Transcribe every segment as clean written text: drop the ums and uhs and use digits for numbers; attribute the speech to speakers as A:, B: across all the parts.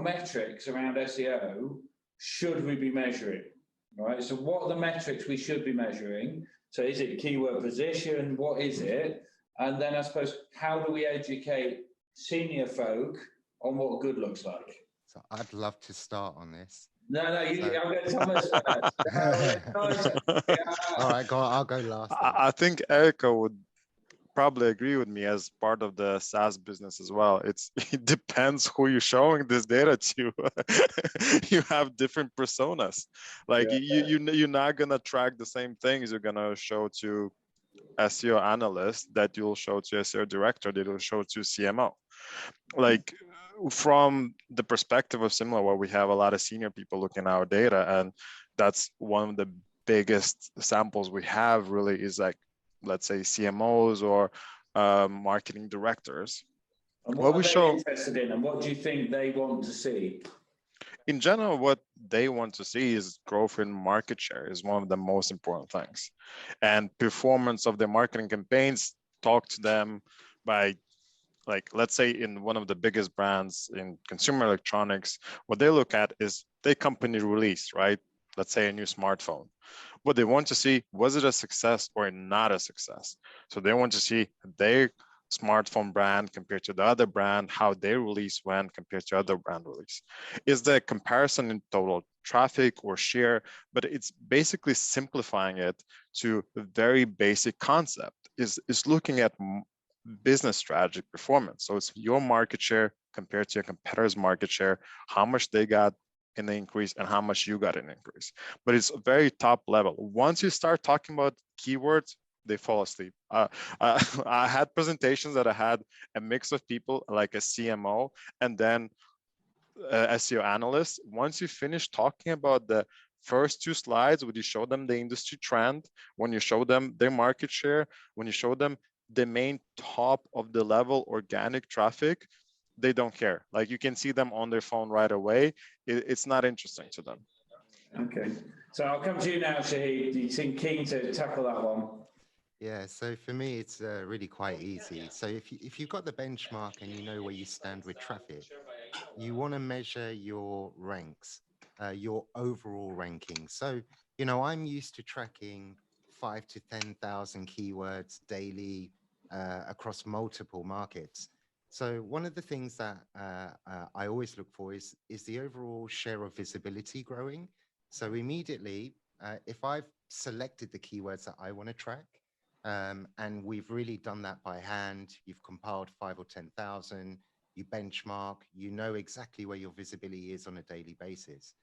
A: metrics around SEO should we be measuring, right? So what are the metrics we should be measuring? So is it keyword position? What is it? And then I suppose, how do we educate senior folk on what good looks like?
B: So I'd love to start on this.
A: No, I'll go Thomas first.
B: All right, I'll go last.
C: I think Erika would probably agree with me as part of the SaaS business as well. It depends who you're showing this data to. You have different personas. Like you're not gonna track the same things you're gonna show to SEO analyst that you'll show to SEO director, that you'll show to CMO. Like from the perspective of SimilarWeb, we have a lot of senior people looking at our data, and that's one of the biggest samples we have really is like, let's say CMOs or marketing directors.
A: And what are they interested in, and what do you think they want to see?
C: In general, what they want to see is growth in market share is one of the most important things. And performance of their marketing campaigns talk to them by, like, let's say in one of the biggest brands in consumer electronics, what they look at is their company release, right? Let's say a new smartphone. What they want to see, was it a success or not a success? So they want to see their smartphone brand compared to the other brand, how their release went compared to other brand release. Is the comparison in total traffic or share, but it's basically simplifying it to a very basic concept, is looking at business strategic performance. So it's your market share compared to your competitor's market share, how much they got in the increase and how much you got in increase. But it's very top level. Once you start talking about keywords, they fall asleep. I had presentations that I had a mix of people like a CMO and then SEO analyst. Once you finish talking about the first two slides, when you show them the industry trend, when you show them their market share, when you show them the main top of the level organic traffic, they don't care. Like you can see them on their phone right away. It's not interesting to them.
A: Okay, so I'll come to you now, Shahid. You seem keen to tackle that one.
B: Yeah, so for me, it's really quite easy. So if you've got the benchmark and you know where you stand with traffic, you want to measure your ranks, your overall ranking. So, you know, I'm used to tracking 5 to 10,000 keywords daily across multiple markets. So one of the things that I always look for is the overall share of visibility growing. So immediately, if I've selected the keywords that I want to track, and we've really done that by hand, you've compiled 5 or 10,000, you benchmark, you know exactly where your visibility is on a daily basis.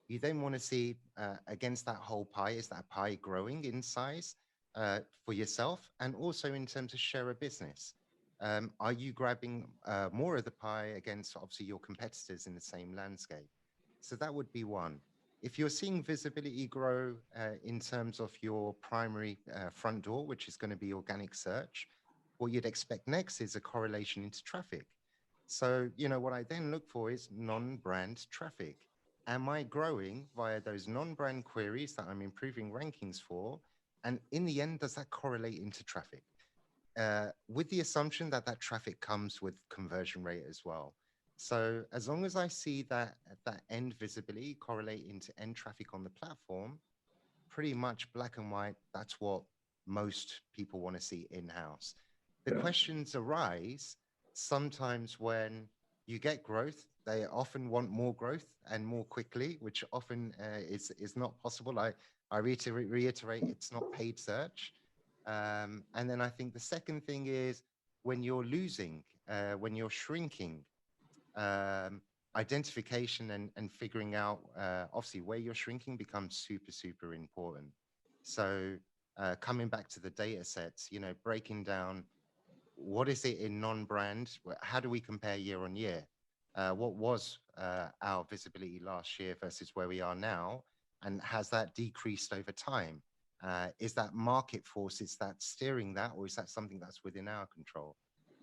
B: You then want to see against that whole pie, is that pie growing in size for yourself and also in terms of share of business? Are you grabbing more of the pie against obviously your competitors in the same landscape? So that would be one. If you're seeing visibility grow in terms of your primary front door, which is going to be organic search, what you'd expect next is a correlation into traffic. So, you know, what I then look for is non-brand traffic. Am I growing via those non-brand queries that I'm improving rankings for? And in the end, does that correlate into traffic? With the assumption that that traffic comes with conversion rate as well. So as long as I see that end visibility correlate into end traffic on the platform, pretty much black and white, that's what most people want to see in-house. The questions arise sometimes when you get growth. They often want more growth and more quickly, which often is not possible. I reiterate, it's not paid search. And then I think the second thing is when you're losing, when you're shrinking, identification and figuring out obviously where you're shrinking becomes super important. So coming back to the data sets, you know, breaking down what is it in non-brand, how do we compare year on year? What was our visibility last year versus where we are now, and has that decreased over time? Is that market forces that steering that, or is that something that's within our control?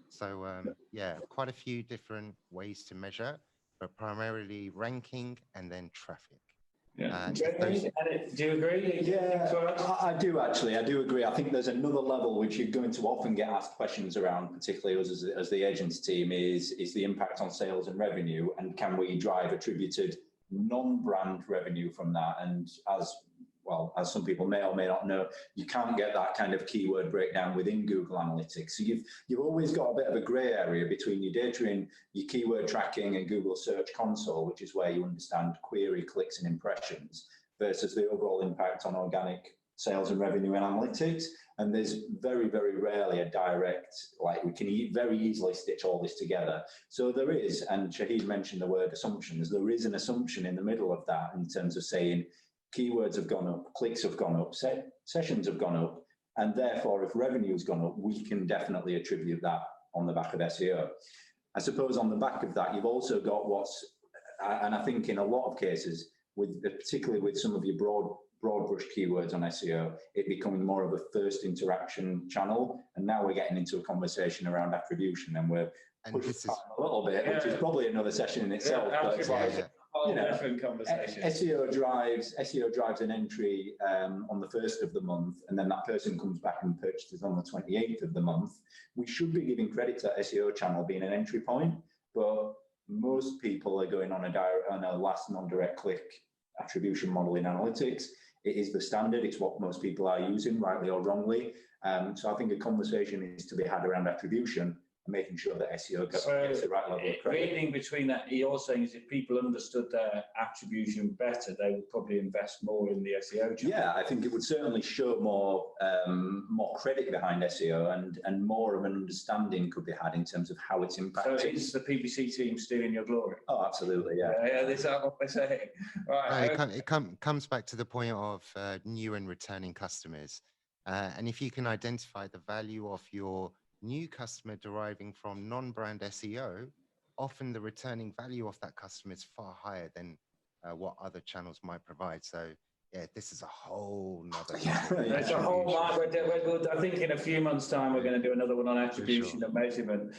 B: So yeah, quite a few different ways to measure, but primarily ranking and then traffic.
A: Yeah.
B: if those-
A: Do you agree?
D: Yeah, I do actually. I do agree. I think there's another level which you're going to often get asked questions around, particularly us as the agents team, is the impact on sales and revenue, and can we drive attributed non-brand revenue from that? And as well, as some people may or may not know, you can't get that kind of keyword breakdown within Google Analytics. So you've always got a bit of a grey area between your data in your keyword tracking and Google Search Console, which is where you understand query, clicks, and impressions, versus the overall impact on organic sales and revenue and analytics. And there's very, very rarely a direct, like we can very easily stitch all this together. So there is, and Shahid mentioned the word assumptions, there is an assumption in the middle of that in terms of saying, keywords have gone up, clicks have gone up, sessions have gone up, and therefore if revenue has gone up, we can definitely attribute that on the back of SEO. I suppose on the back of that, you've also got and I think in a lot of cases, particularly with some of your broad brush keywords on SEO, it becoming more of a first interaction channel. And now we're getting into a conversation around attribution, and we're pushing a little bit, which is probably another session in itself.
A: Different conversation.
D: SEO drives an entry on the 1st of the month, and then that person comes back and purchases on the 28th of the month. We should be giving credit to SEO channel being an entry point, but most people are going on a last non-direct click attribution model in analytics. It is the standard. It's what most people are using, rightly or wrongly. So I think a conversation is to be had around attribution, making sure that SEO gets the right level of credit.
A: Reading between that, you're saying is if people understood their attribution better, they would probably invest more in the SEO channel.
D: Yeah, I think it would certainly show more credit behind SEO, and more of an understanding could be had in terms of how it's impacting.
A: So is the PPC team stealing your glory?
D: Oh, absolutely, yeah.
A: Yeah, this is what they're saying. Right.
B: No, it comes back to the point of new and returning customers. And if you can identify the value of your new customer deriving from non-brand SEO, often the returning value of that customer is far higher than what other channels might provide. So yeah, this is a whole nother.
A: It's a whole lot. I think in a few months' time we're going to do another one on attribution and measurement.